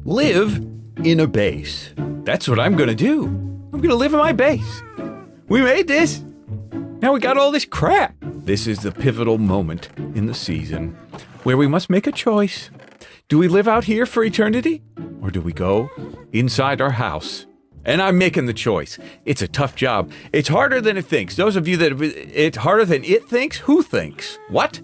live in a base. That's what I'm gonna do. I'm gonna live in my base. We made this. Now we got all this crap. This is the pivotal moment in the season where we must make a choice. Do we live out here for eternity? Or do we go inside our house? And I'm making the choice. It's a tough job. It's harder than it thinks. Those of you that it's harder than it thinks, who thinks? What?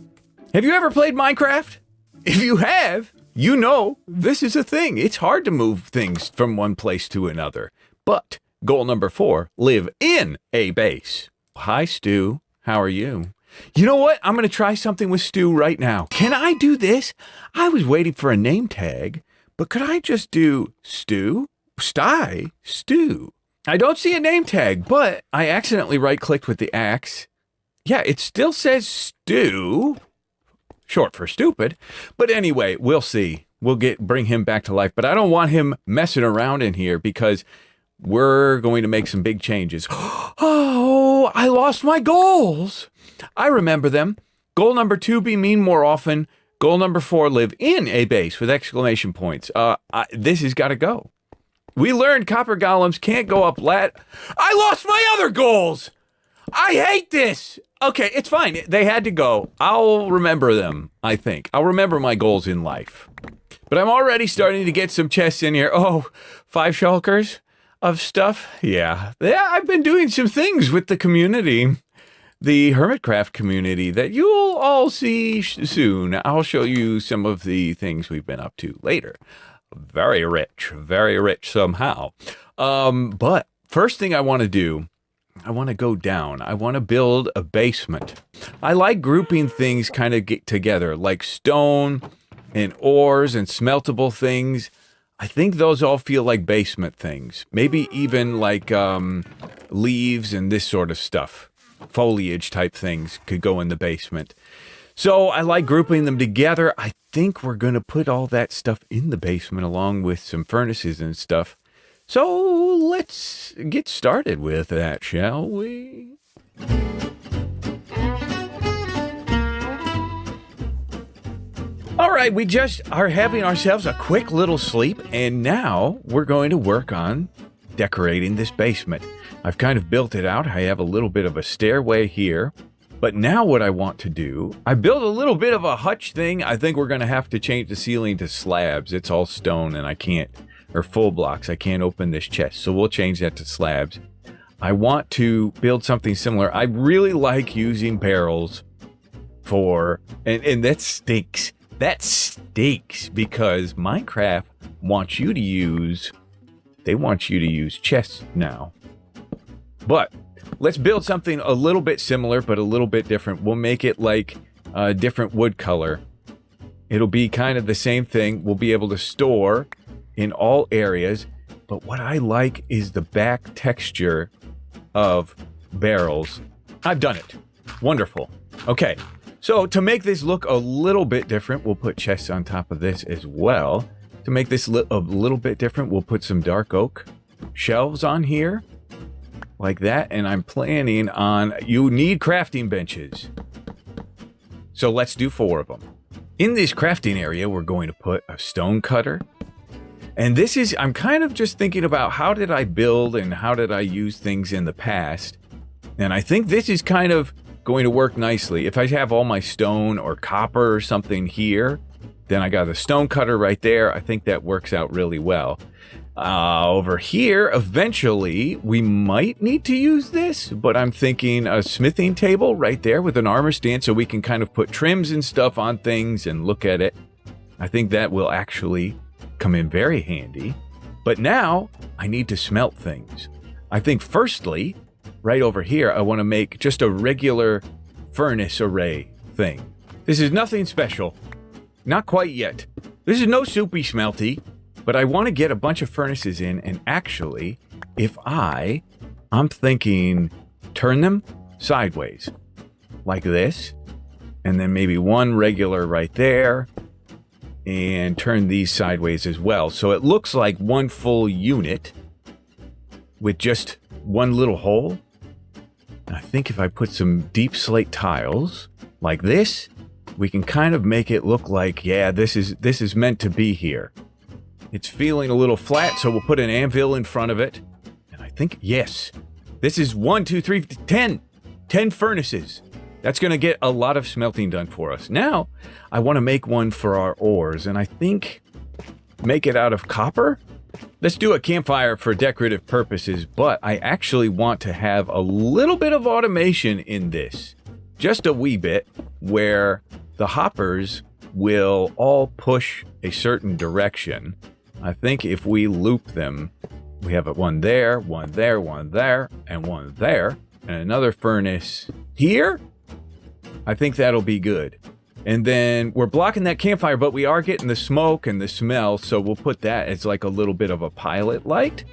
Have you ever played Minecraft? If you have, you know this is a thing. It's hard to move things from one place to another. But goal number 4, live in a base. Hi, Stu. How are you? You know what? I'm going to try something with Stu right now. Can I do this? I was waiting for a name tag, but could I just do Stu? Stu. I don't see a name tag, but I accidentally right-clicked with the axe. Yeah, it still says Stu. Short for stupid. But anyway, we'll see. We'll bring him back to life. But I don't want him messing around in here because we're going to make some big changes. Oh, I lost my goals. I remember them. Goal number 2, be mean more often. Goal number 4, live in a base with exclamation points. This has got to go. We learned copper golems can't go up I lost my other goals. I hate this. Okay, it's fine. They had to go. I'll remember them, I think. I'll remember my goals in life. But I'm already starting to get some chests in here. Oh, 5 shulkers of stuff. Yeah, I've been doing some things with the community. The Hermitcraft community that you'll all see soon. I'll show you some of the things we've been up to later. Very rich somehow. But first thing I want to do, I want to go down. I want to build a basement. I like grouping things kind of get together, like stone and ores and smeltable things. I think those all feel like basement things. Maybe even like leaves and this sort of stuff. Foliage type things could go in the basement. So I like grouping them together. I think we're going to put all that stuff in the basement along with some furnaces and stuff. So let's get started with that, shall we? All right, we just are having ourselves a quick little sleep, and now we're going to work on decorating this basement. I've kind of built it out. I have a little bit of a stairway here. But now what I want to do, I built a little bit of a hutch thing. I think we're going to have to change the ceiling to slabs. It's all stone and I can't, or full blocks. I can't open this chest. So we'll change that to slabs. I want to build something similar. I really like using barrels for, and that stinks. That stinks because Minecraft wants you to use, they want you to use chests now. But let's build something a little bit similar, but a little bit different. We'll make it like a different wood color. It'll be kind of the same thing. We'll be able to store in all areas. But what I like is the back texture of barrels. I've done it. Wonderful. Okay. So to make this look a little bit different, we'll put chests on top of this as well. To make this a little bit different, we'll put some dark oak shelves on here. Like that, and I'm planning on, you need crafting benches. So let's do 4 of them. In this crafting area, we're going to put a stone cutter. And this is, I'm kind of just thinking about how did I build and how did I use things in the past. And I think this is kind of going to work nicely. If I have all my stone or copper or something here, then I got a stone cutter right there. I think that works out really well. Over here, eventually, we might need to use this, but I'm thinking a smithing table right there with an armor stand so we can kind of put trims and stuff on things and look at it. I think that will actually come in very handy. But now, I need to smelt things. I think firstly, right over here, I want to make just a regular furnace array thing. This is nothing special. Not quite yet. This is no soupy smelty. But I want to get a bunch of furnaces in, and actually, if I'm thinking turn them sideways, like this, and then maybe one regular right there, and turn these sideways as well. So it looks like one full unit with just one little hole. And I think if I put some deep slate tiles like this, we can kind of make it look like, yeah, this is meant to be here. It's feeling a little flat, so we'll put an anvil in front of it. And I think, yes, this is 1, 2, 3, 10. 10 furnaces. That's going to get a lot of smelting done for us. Now, I want to make one for our ores, and I think make it out of copper? Let's do a campfire for decorative purposes, but I actually want to have a little bit of automation in this. Just a wee bit, where the hoppers will all push a certain direction. I think if we loop them, we have one there, one there, one there, and one there, and another furnace here. I think that'll be good. And then we're blocking that campfire, but we are getting the smoke and the smell, so we'll put that as like a little bit of a pilot light.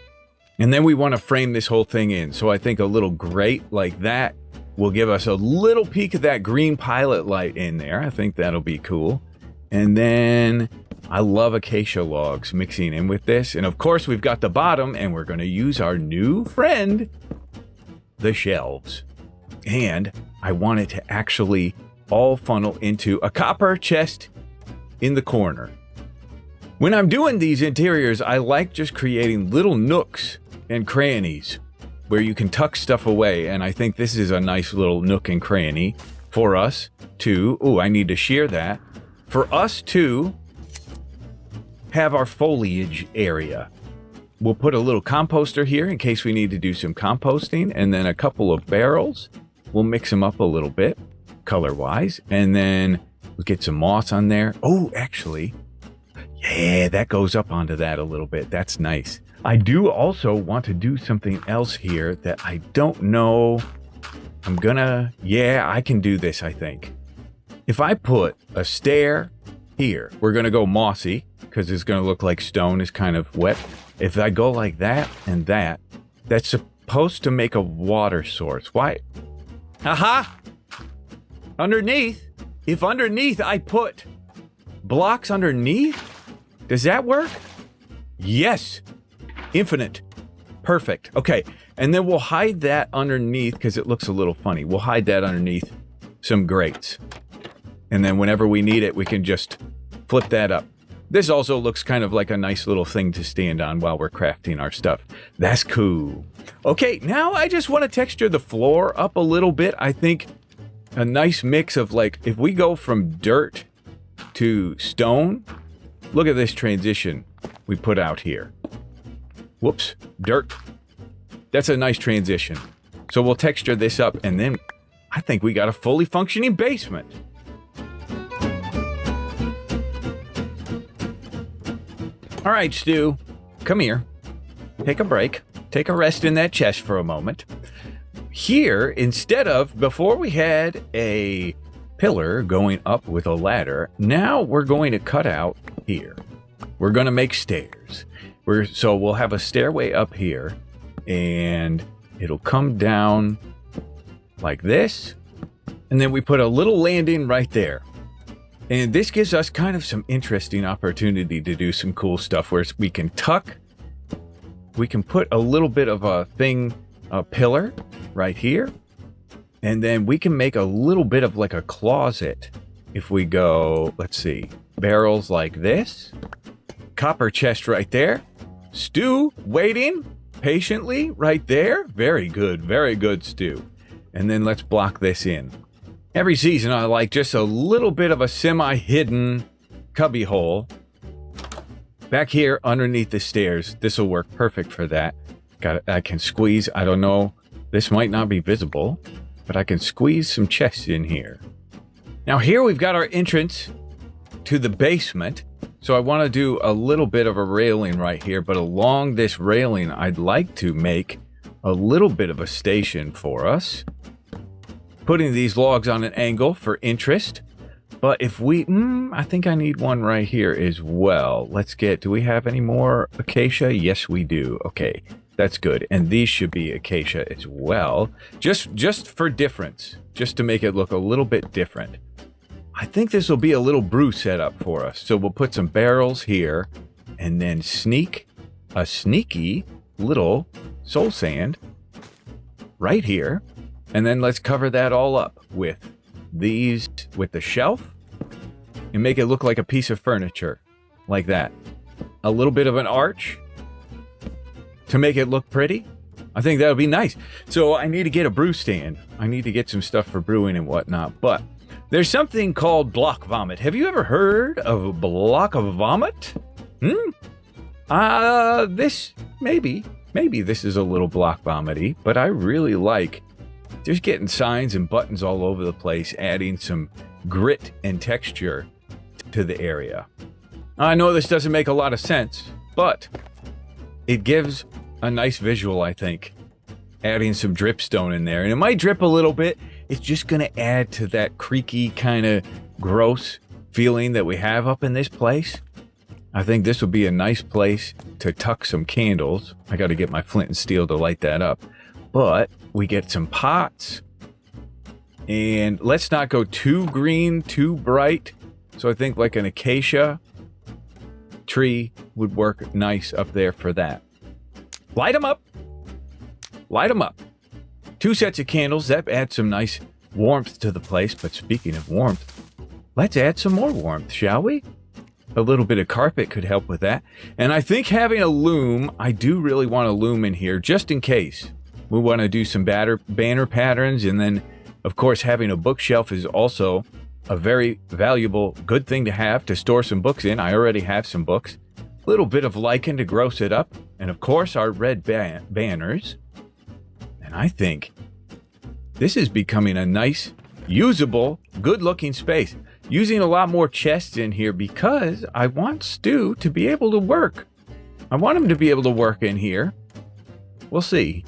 And then we want to frame this whole thing in. So I think a little grate like that will give us a little peek of that green pilot light in there. I think that'll be cool. And then I love acacia logs mixing in with this. And of course, we've got the bottom, and we're going to use our new friend, the shelves. And I want it to actually all funnel into a copper chest in the corner. When I'm doing these interiors, I like just creating little nooks and crannies where you can tuck stuff away, and I think this is a nice little nook and cranny for us to, I need to shear that, for us to have our foliage area. We'll put a little composter here in case we need to do some composting, and then a couple of barrels. We'll mix them up a little bit color-wise, and then we'll get some moss on there. Oh, actually, yeah, that goes up onto that a little bit. That's nice. I do also want to do something else here that I don't know. I can do this, I think. If I put a stair here, we're gonna go mossy because it's gonna look like stone is kind of wet. If I go like that and that, that's supposed to make a water source. Why? Aha! Underneath, if underneath I put blocks underneath, does that work? Yes. Infinite. Perfect. Okay. And then we'll hide that underneath because it looks a little funny. We'll hide that underneath some grates. And then whenever we need it, we can just flip that up. This also looks kind of like a nice little thing to stand on while we're crafting our stuff. That's cool. Okay, now I just want to texture the floor up a little bit. I think a nice mix of, like, if we go from dirt to stone, look at this transition we put out here. Whoops, dirt. That's a nice transition. So we'll texture this up, and then I think we got a fully functioning basement. All right, Stu, come here. Take a break. Take a rest in that chest for a moment. Here, instead of, before we had a pillar going up with a ladder, now we're going to cut out here. We're going to make stairs. So we'll have a stairway up here, and it'll come down like this, and then we put a little landing right there. And this gives us kind of some interesting opportunity to do some cool stuff where we can tuck. We can put a little bit of a pillar right here. And then we can make a little bit of like a closet if we go, let's see, barrels like this. Copper chest right there. Stu waiting patiently right there. Very good, Stu. And then let's block this in. Every season I like just a little bit of a semi-hidden cubby hole back here underneath the stairs. This will work perfect for that. I can squeeze, I don't know, this might not be visible, but I can squeeze some chests in here. Now here we've got our entrance to the basement. So I want to do a little bit of a railing right here, but along this railing, I'd like to make a little bit of a station for us. Putting these logs on an angle for interest. But if we, I think I need one right here as well. Do we have any more acacia? Yes, we do. Okay, that's good. And these should be acacia as well. Just for difference, just to make it look a little bit different. I think this will be a little brew setup for us. So we'll put some barrels here and then sneak a sneaky little soul sand right here. And then let's cover that all up with the shelf and make it look like a piece of furniture like that. a little bit of an arch to make it look pretty. I think that would be nice. So I need to get a brew stand. I need to get some stuff for brewing and whatnot. But there's something called block vomit. Have you ever heard of a block of vomit? This, maybe this is a little block vomity, but I really like just getting signs and buttons all over the place, adding some grit and texture to the area. I know this doesn't make a lot of sense, but it gives a nice visual, I think. Adding some dripstone in there, and it might drip a little bit. It's just going to add to that creaky kind of gross feeling that we have up in this place. I think this would be a nice place to tuck some candles. I got to get my flint and steel to light that up. But we get some pots, and let's not go too green, too bright. So I think like an acacia tree would work nice up there for that. Light them up. Light them up. 2 sets of candles. That adds some nice warmth to the place. But speaking of warmth, let's add some more warmth, shall we? A little bit of carpet could help with that. And I think having a loom, I do really want a loom in here just in case. We want to do some banner patterns. And then, of course, having a bookshelf is also a very valuable, good thing to have to store some books in. I already have some books. A little bit of lichen to gross it up. And, of course, our red banners. And I think this is becoming a nice, usable, good-looking space. Using a lot more chests in here because I want Stu to be able to work. I want him to be able to work in here. We'll see.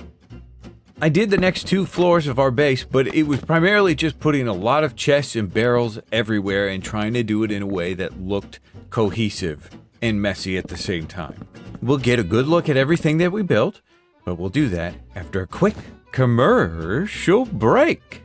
I did the next 2 floors of our base, but it was primarily just putting a lot of chests and barrels everywhere and trying to do it in a way that looked cohesive and messy at the same time. We'll get a good look at everything that we built, but we'll do that after a quick commercial break.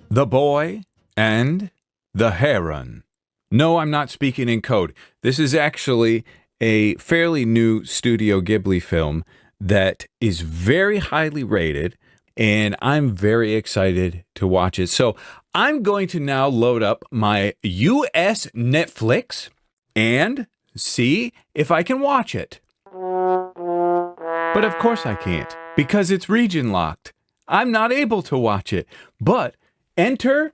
The Boy and the Heron. No, I'm not speaking in code. This is actually a fairly new Studio Ghibli film that is very highly rated, and I'm very excited to watch it. So I'm going to now load up my US Netflix and see if I can watch it. But of course I can't, because it's region locked. I'm not able to watch it. But enter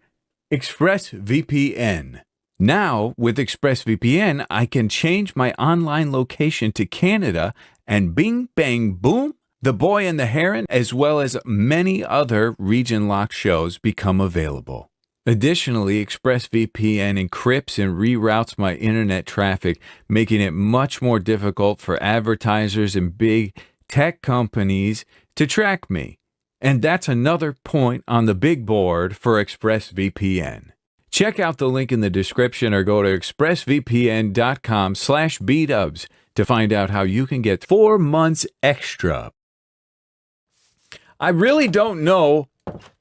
ExpressVPN. Now, with ExpressVPN, I can change my online location to Canada, and bing, bang, boom, The Boy and the Heron, as well as many other region-locked shows, become available. Additionally, ExpressVPN encrypts and reroutes my internet traffic, making it much more difficult for advertisers and big tech companies to track me. And that's another point on the big board for ExpressVPN. Check out the link in the description or go to expressvpn.com/bdubs to find out how you can get 4 months extra. I really don't know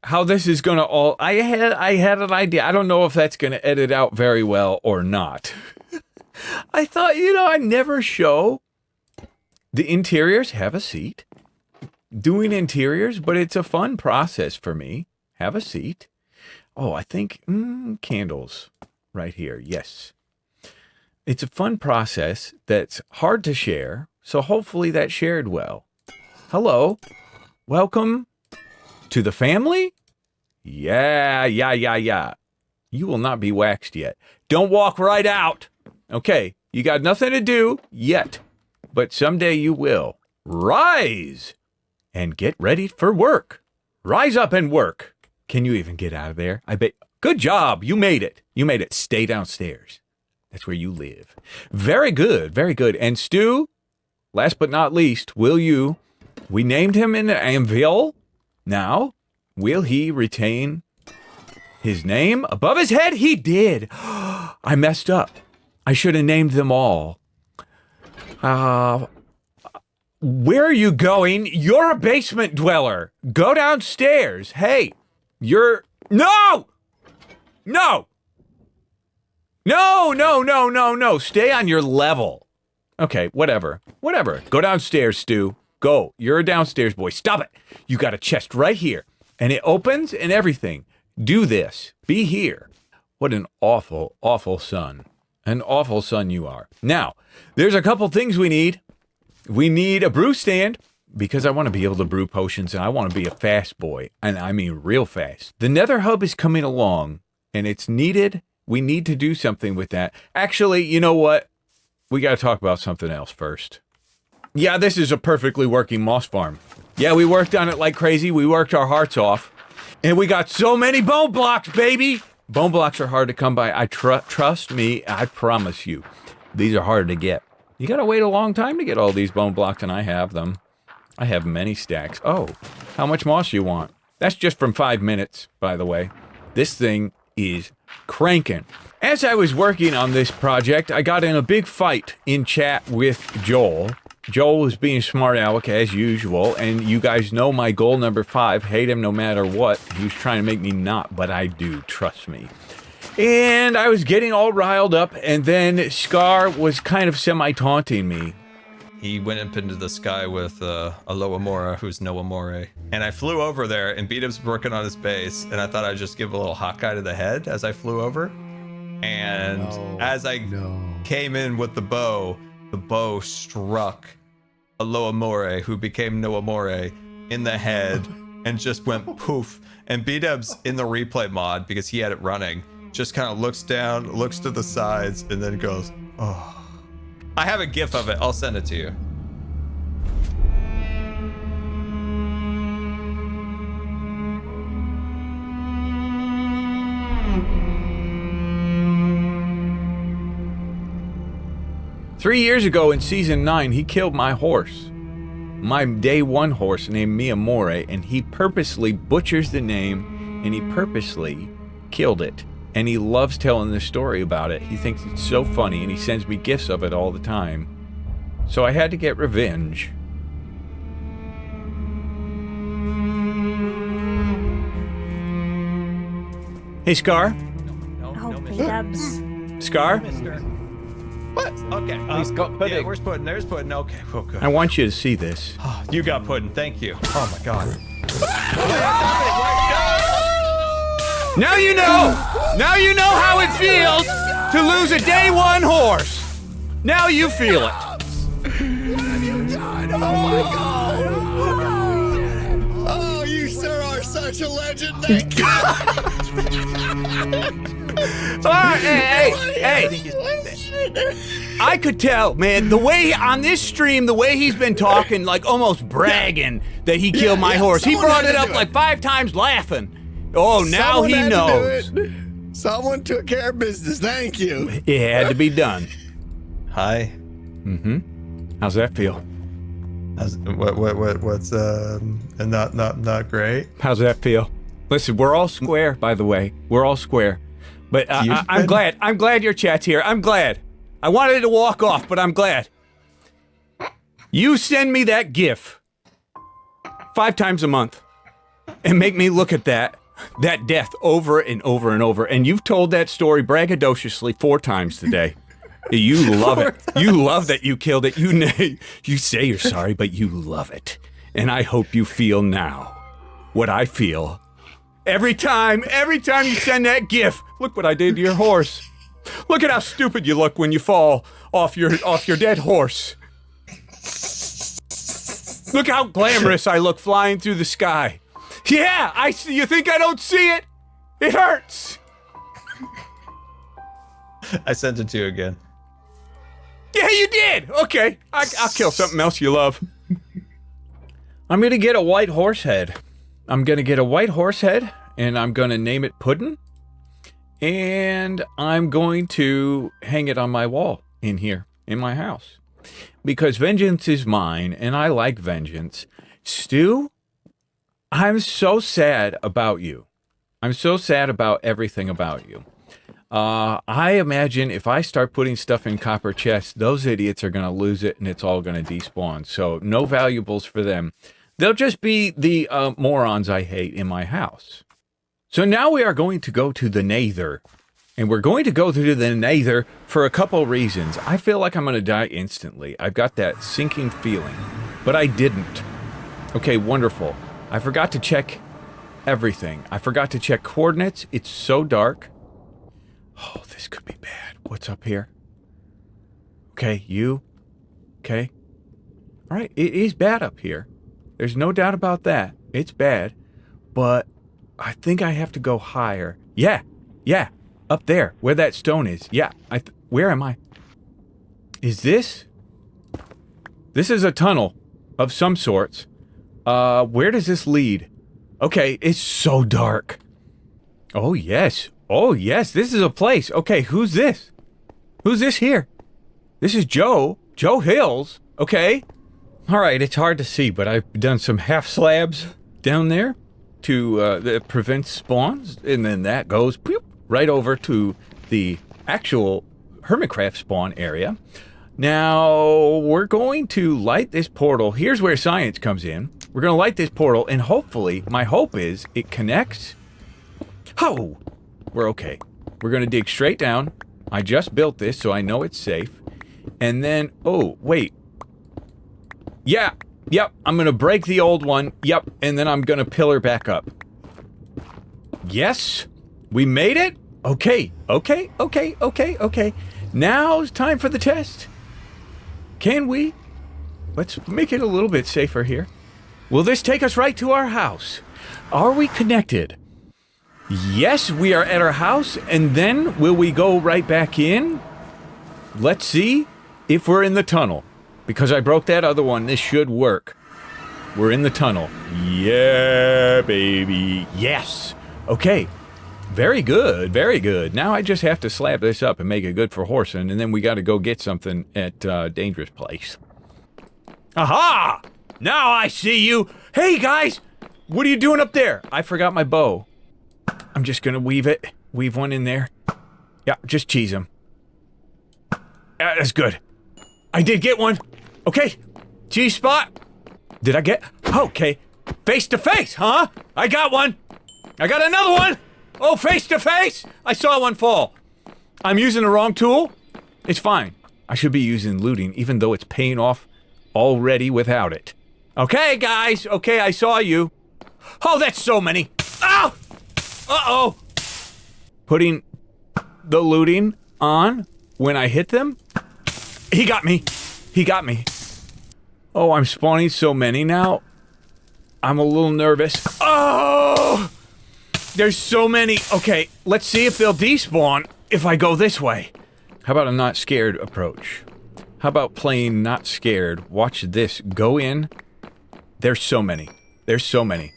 how this is going to all... I had an idea. I don't know if that's going to edit out very well or not. I thought, I never show the interiors. Have a seat. Doing interiors, but it's a fun process for me. Have a seat. Oh, I think candles right here. Yes. It's a fun process that's hard to share, so hopefully that shared well. Hello. Welcome to the family? Yeah. You will not be waxed yet. Don't walk right out. Okay, you got nothing to do yet, but someday you will. Rise and get ready for work. Rise up and work. Can you even get out of there? I bet. Good job. You made it. Stay downstairs. That's where you live. Very good. Very good. And Stu, last but not least, we named him in the anvil. Now, will he retain his name above his head? He did. I messed up. I should have named them all. Where are you going? You're a basement dweller. Go downstairs. Hey, No! Stay on your level. Okay, whatever. Go downstairs, Stu. Go. You're a downstairs boy. Stop it. You got a chest right here. And it opens and everything. Do this. Be here. What an awful, awful son. An awful son you are. Now, there's a couple things we need. We need a brew stand, because I want to be able to brew potions, and I want to be a fast boy, and I mean real fast. The nether hub is coming along, and it's needed. We need to do something with that. Actually, you know what? We got to talk about something else first. Yeah, this is a perfectly working moss farm. Yeah, we worked on it like crazy. We worked our hearts off, and we got so many bone blocks, baby. Bone blocks are hard to come by. Trust me, I promise you. These are hard to get. You got to wait a long time to get all these bone blocks, and I have them. I have many stacks. Oh, how much moss you want? That's just from 5 minutes, by the way. This thing is cranking. As I was working on this project, I got in a big fight in chat with Joel. Joel was being smart aleck as usual, and you guys know my goal number 5, hate him no matter what. He was trying to make me not, but I do, trust me. And I was getting all riled up, and then Scar was kind of semi-taunting me. He went up into the sky with a Loamora who's no Amore. And I flew over there, and Bdubs was working on his base, and I thought I'd just give a little Hawkeye to the head as I flew over. And as I came in with the bow struck a Loamore who became no Amore in the head and just went poof. And Bdubs in the replay mod, because he had it running, just kind of looks down, looks to the sides, and then goes, oh. I have a GIF of it. I'll send it to you. Three years ago in Season 9, he killed my horse. My day 1 horse named Mia More, and he purposely butchers the name, and he purposely killed it. And he loves telling this story about it. He thinks it's so funny, and he sends me gifts of it all the time. So I had to get revenge. Hey, Scar? No, Bdubs. Scar? What? Okay. He's got pudding. Yeah, where's pudding? There's pudding. Okay, cool, good. I want you to see this. You got pudding. Thank you. Oh my god. Now you know! Now you know how it feels to lose a day 1 horse! Now you feel it! What have you done? Oh my god! Oh, you sir are such a legend. Thank you. Alright, hey! I could tell, man, the way on this stream, the way he's been talking, like almost bragging that he killed my horse. He brought it up like 5 times laughing. Oh, now he knows. Someone took care of business. Thank you. It had to be done. Hi. How's that feel? What's not great? How's that feel? Listen, we're all square, by the way. We're all square. But I'm glad. I'm glad your chat's here. I'm glad. I wanted to walk off, but I'm glad. You send me that GIF 5 times a month and make me look at that death over and over and over. And you've told that story braggadociously 4 times today. You love it. You love that you killed it. You say you're sorry, but you love it. And I hope you feel now what I feel. Every time you send that GIF, look what I did to your horse. Look at how stupid you look when you fall off your dead horse. Look how glamorous I look flying through the sky. Yeah, I see. You think I don't see it? It hurts. I sent it to you again. Yeah, you did. Okay, I'll kill something else you love. I'm gonna get a white horse head. I'm gonna get a white horse head, and I'm gonna name it Puddin'. And I'm going to hang it on my wall in here, in my house. Because vengeance is mine, and I like vengeance. Stu, I'm so sad about you. I'm so sad about everything about you. I imagine if I start putting stuff in copper chests, those idiots are going to lose it, and it's all going to despawn. So no valuables for them. They'll just be the morons I hate in my house. So now we are going to go to the Nether. And we're going to go to the Nether for a couple reasons. I feel like I'm going to die instantly. I've got that sinking feeling. But I didn't. Okay, wonderful. I forgot to check everything. I forgot to check coordinates. It's so dark. Oh, this could be bad. What's up here? Okay, you. Okay. All right, it is bad up here. There's no doubt about that. It's bad. But I think I have to go higher. Yeah. Up there, where that stone is. Yeah. Where am I? Is this? This is a tunnel of some sorts. Where does this lead? Okay, it's so dark. Oh, yes. This is a place. Okay, who's this? Who's this here? This is Joe. Joe Hills. Okay. All right, it's hard to see, but I've done some half slabs down there to that prevent spawns, and then that goes right over to the actual Hermitcraft spawn area. Now, we're going to light this portal. Here's where science comes in. We're going to light this portal, and hopefully, my hope is it connects. Oh, we're okay. We're going to dig straight down. I just built this, so I know it's safe. And then, oh, wait. Yeah, yep, I'm going to break the old one. Yep, and then I'm going to pillar back up. Yes, we made it. Okay. Now it's time for the test. Can we? Let's make it a little bit safer here. Will this take us right to our house? Are we connected? Yes, we are at our house, and then will we go right back in? Let's see if we're in the tunnel. Because I broke that other one, this should work. We're in the tunnel. Yeah, baby. Yes. Okay. Very good, very good. Now I just have to slab this up and make it good for horsing, and then we got to go get something at Dangerous Place. Aha! Now I see you. Hey, guys! What are you doing up there? I forgot my bow. I'm just gonna weave it. Weave one in there. Yeah, just cheese him. That's good. I did get one. Okay. Cheese spot. Did I get? Okay. Face to face, huh? I got one. I got another one. Oh, face to face. I saw one fall. I'm using the wrong tool. It's fine. I should be using looting, even though it's paying off already without it. Okay, guys. Okay, I saw you. Oh, that's so many. Ow! Uh-oh. Putting the looting on when I hit them. He got me. He got me. Oh, I'm spawning so many now. I'm a little nervous. Oh! There's so many. Okay, let's see if they'll despawn if I go this way. How about a not scared approach? How about playing not scared? Watch this. Go in. There's so many. There's so many.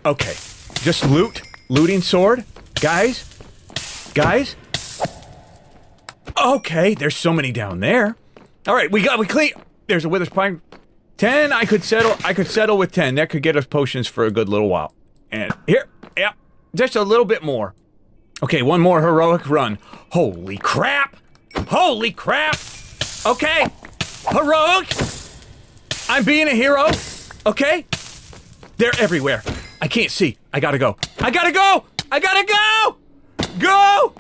Okay. Just loot. Looting sword. Guys. Guys. Okay, there's so many down there. All right, we clean. There's a wither spine. 10, I could settle with 10. That could get us potions for a good little while. And here, yeah, just a little bit more. Okay, one more heroic run. Holy crap! Holy crap! Okay, heroic. I'm being a hero. Okay, they're everywhere. I can't see. I gotta go. I gotta go. I gotta go. Go.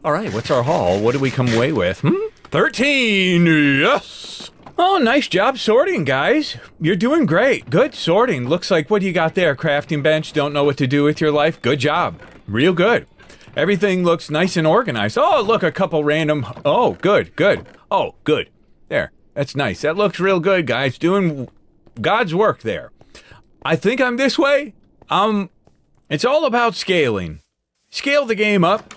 All right, what's our haul? What did we come away with? 13, yes! Oh, nice job sorting, guys. You're doing great. Good sorting. Looks like, what do you got there? Crafting bench, don't know what to do with your life? Good job. Real good. Everything looks nice and organized. Oh, look, a couple random... Oh, good. Oh, good. There, that's nice. That looks real good, guys. Doing God's work there. I think I'm this way. It's all about scaling. Scale the game up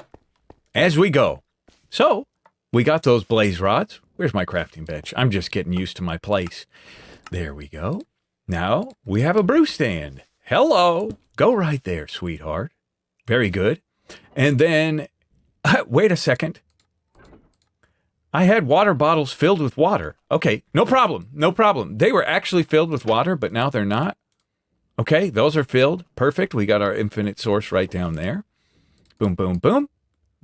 as we go. So, we got those blaze rods. Where's my crafting bench? I'm just getting used to my place. There we go. Now, we have a brew stand. Hello. Go right there, sweetheart. Very good. And then, wait a second. I had water bottles filled with water. Okay, no problem. They were actually filled with water, but now they're not. Okay, those are filled. Perfect. We got our infinite source right down there. Boom, boom, boom.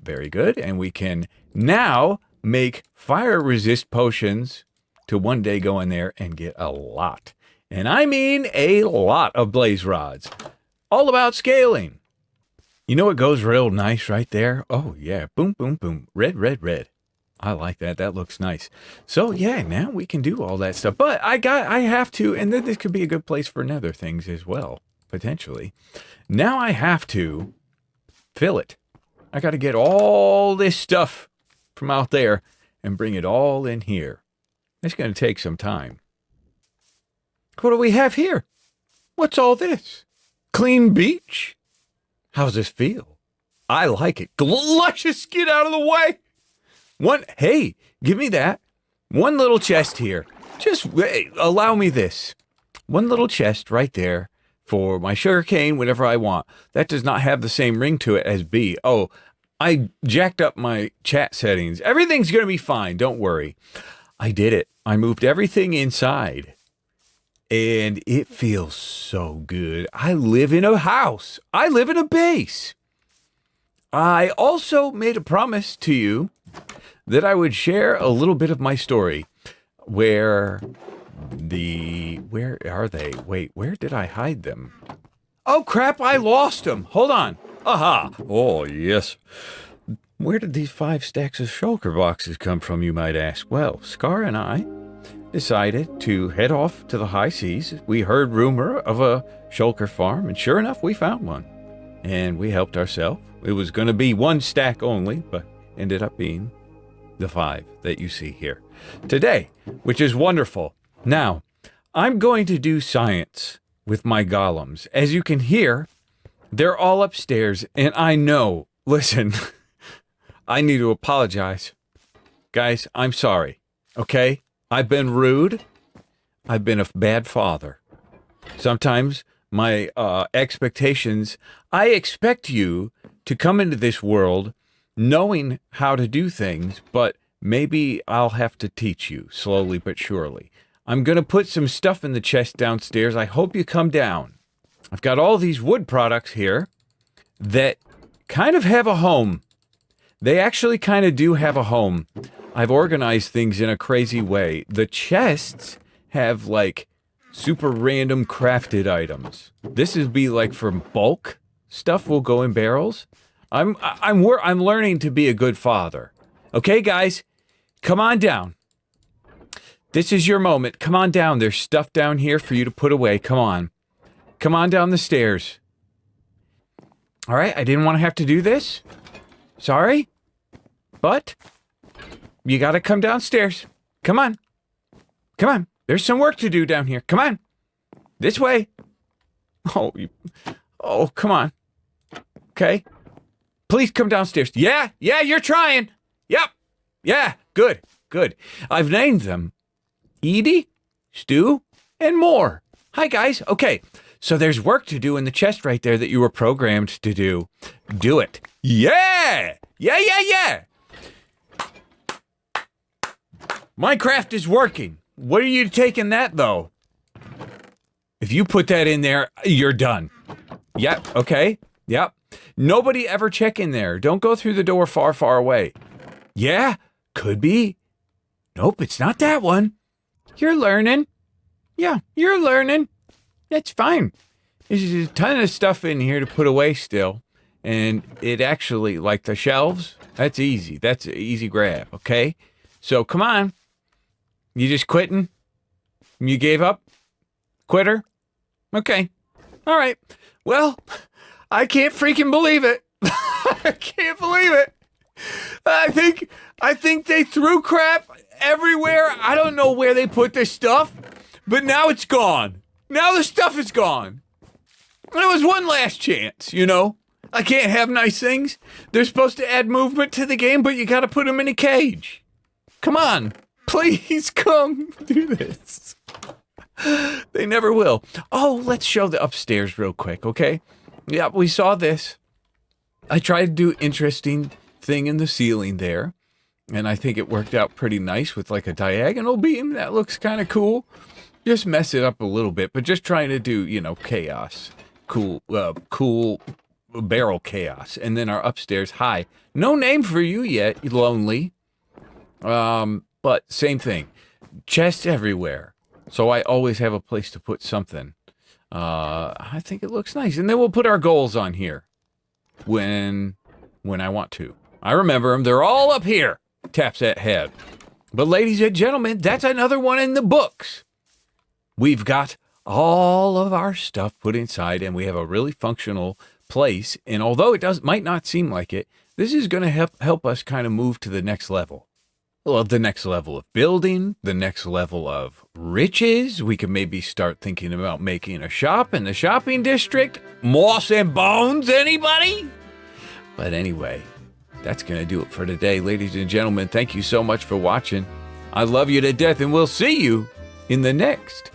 Very good. And we can now make fire resist potions to one day go in there and get a lot. And I mean a lot of blaze rods. All about scaling. You know what goes real nice right there? Oh, yeah. Boom, boom, boom. Red, red, red. I like that. That looks nice. So, yeah, now we can do all that stuff. But I have to, and then this could be a good place for nether things as well, potentially. Now I have to fill it. I got to get all this stuff from out there and bring it all in here. It's going to take some time. What do we have here? What's all this? Clean beach? How's this feel? I like it. Luscious, get out of the way. Hey, give me that. One little chest here. Just allow me this. One little chest right there for my sugarcane, whatever I want. That does not have the same ring to it as B. Oh, I jacked up my chat settings. Everything's going to be fine. Don't worry. I did it. I moved everything inside. And it feels so good. I live in a house. I live in a base. I also made a promise to you that I would share a little bit of my story. Where are they? Wait, where did I hide them? Oh, crap, I lost them. Hold on. Aha. Oh, yes. Where did these 5 stacks of shulker boxes come from, you might ask? Well, Scar and I decided to head off to the high seas. We heard rumor of a shulker farm, and sure enough, we found one. And we helped ourselves. It was going to be 1 stack only, but ended up being the 5 that you see here today, which is wonderful. Now, I'm going to do science with my golems. As you can hear, they're all upstairs, and I know, listen, I need to apologize. Guys, I'm sorry, okay? I've been rude. I've been a bad father. Sometimes my expectations, I expect you to come into this world knowing how to do things, but maybe I'll have to teach you slowly but surely. I'm going to put some stuff in the chest downstairs. I hope you come down. I've got all these wood products here that kind of have a home. They actually kind of do have a home. I've organized things in a crazy way. The chests have like super random crafted items. This would be like for bulk stuff will go in barrels. I'm learning to be a good father. Okay, guys, come on down. This is your moment. Come on down. There's stuff down here for you to put away. Come on. Come on down the stairs. All right, I didn't want to have to do this. Sorry. But you got to come downstairs. Come on. Come on. There's some work to do down here. Come on. This way. Oh, come on. Okay. Please come downstairs. Yeah, you're trying. Yep. Yeah, good. I've named them Edie, Stu, and more. Hi, guys. Okay, so there's work to do in the chest right there that you were programmed to do. Do it. Yeah. Minecraft is working. What are you taking that, though? If you put that in there, you're done. Yep, okay. Yep. Nobody ever check in there. Don't go through the door far, far away. Yeah, could be. Nope, it's not that one. You're learning. Yeah, you're learning. That's fine. There's a ton of stuff in here to put away still. And it actually, like the shelves, that's easy. That's an easy grab, okay? So come on. You just quitting? You gave up? Quitter? Okay. All right. Well, I can't freaking believe it. I can't believe it. I think they threw crap everywhere. I don't know where they put this stuff, but now it's gone. Now the stuff is gone. There was one last chance, you know. I can't have nice things. They're supposed to add movement to the game, but you got to put them in a cage. Come on. Please come do this. They never will. Oh, let's show the upstairs real quick, okay? Yeah, we saw this. I tried to do interesting thing in the ceiling there, and I think it worked out pretty nice with like a diagonal beam. That looks kind of cool. Just mess it up a little bit, but just trying to do, you know, chaos. Cool barrel chaos. And then our upstairs, hi. No name for you yet, lonely. But same thing. Chests everywhere. So I always have a place to put something. I think it looks nice. And then we'll put our goals on here when I want to. I remember them. They're all up here. Taps that head. But ladies and gentlemen, that's another one in the books. We've got all of our stuff put inside, and we have a really functional place. And although it might not seem like it, This is going to help us kind of move to the next level. Well, the next level of building, the next level of riches. We could maybe start thinking about making a shop in the shopping district. Moss and bones, anybody? But anyway, that's going to do it for today, ladies and gentlemen. Thank you so much for watching. I love you to death, and we'll see you in the next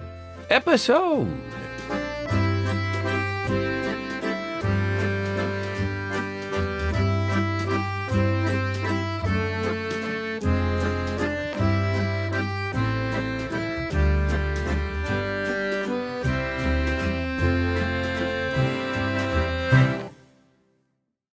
episode.